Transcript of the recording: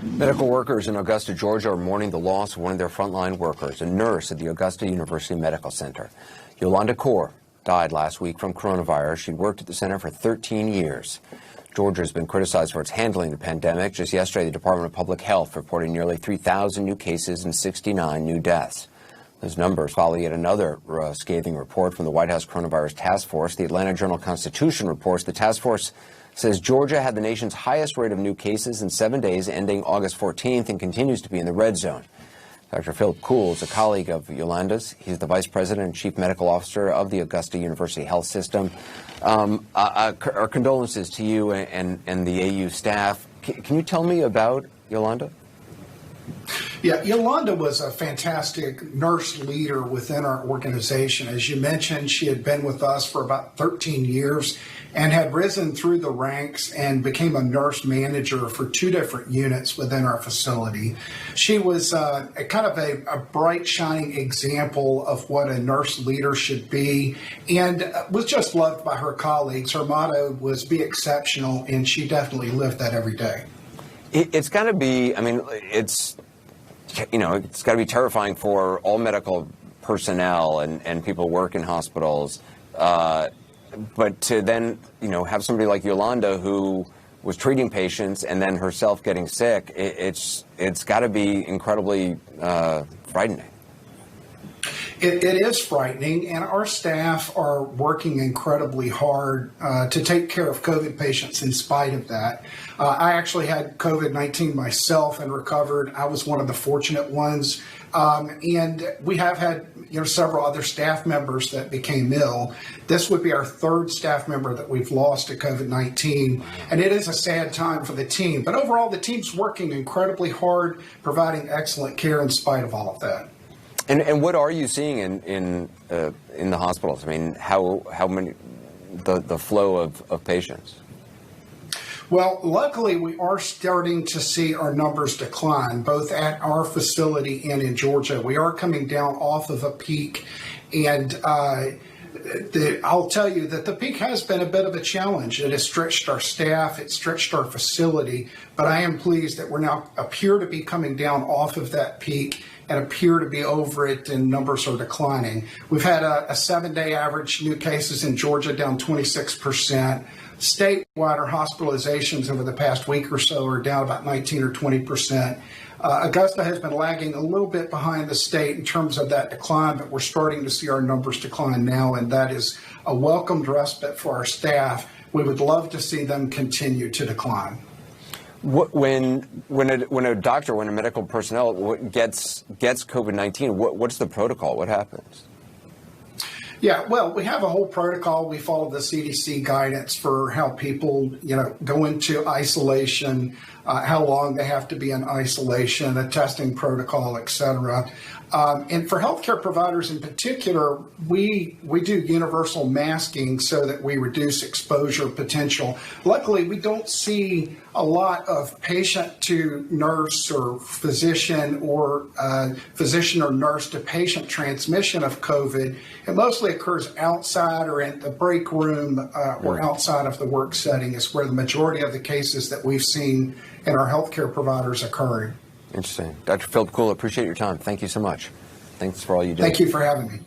Medical workers in Augusta, Georgia are mourning the loss of one of their frontline workers, a nurse at the Augusta University Medical Center. Yolanda Coure died last week from coronavirus. She'd worked at the center for 13 years. Georgia has been criticized for its handling of the pandemic. Just yesterday, the Department of Public Health reported nearly 3,000 new cases and 69 new deaths. Those numbers follow yet another scathing report from the White House Coronavirus Task Force. The Atlanta Journal-Constitution reports the task force says Georgia had the nation's highest rate of new cases in 7 days ending August 14th and continues to be in the red zone. Dr. Phillip Coule is a colleague of Yolanda's. He's the Vice President and Chief Medical Officer of the Augusta University Health System. Our condolences to you and the AU staff. Can you tell me about Yolanda? Yeah, Yolanda was a fantastic nurse leader within our organization. As you mentioned, she had been with us for about 13 years and had risen through the ranks and became a nurse manager for 2 different units within our facility. She was a bright, shining example of what a nurse leader should be and was just loved by her colleagues. Her motto was be exceptional, and she definitely lived that every day. It's got to be, it's got to be terrifying for all medical personnel and people who work in hospitals. But to then, have somebody like Yolanda who was treating patients and then herself getting sick, it's got to be incredibly frightening. It is frightening, and our staff are working incredibly hard to take care of COVID patients in spite of that. I actually had COVID-19 myself and recovered. I was one of the fortunate ones. And we have had several other staff members that became ill. This would be our 3rd staff member that we've lost to COVID-19, and it is a sad time for the team. But overall, the team's working incredibly hard, providing excellent care in spite of all of that. And what are you seeing in the hospitals? How many the flow of patients? Well, luckily, we are starting to see our numbers decline, both at our facility and in Georgia. We are coming down off of a peak, and I'll tell you that the peak has been a bit of a challenge. It has stretched our staff, it stretched our facility, but I am pleased that we're now appear to be coming down off of that peak and appear to be over it, and numbers are declining. We've had a 7-day average new cases in Georgia down 26%. Statewide, our hospitalizations over the past week or so are down about 19 or 20%. Augusta has been lagging a little bit behind the state in terms of that decline, but we're starting to see our numbers decline now, and that is a welcomed respite for our staff. We would love to see them continue to decline. When a doctor, when a medical personnel gets COVID-19, what's the protocol? What happens? Yeah, well, we have a whole protocol. We follow the CDC guidance for how people, go into isolation, how long they have to be in isolation, a testing protocol, et cetera. And for healthcare providers in particular, we do universal masking so that we reduce exposure potential. Luckily, we don't see a lot of patient to nurse or physician or nurse to patient transmission of COVID. It mostly occurs outside or in the break room or outside of the work setting is where the majority of the cases that we've seen in our healthcare providers occurring. Interesting. Dr. Phillip Coule, appreciate your time. Thank you so much. Thanks for all you do. Thank you for having me.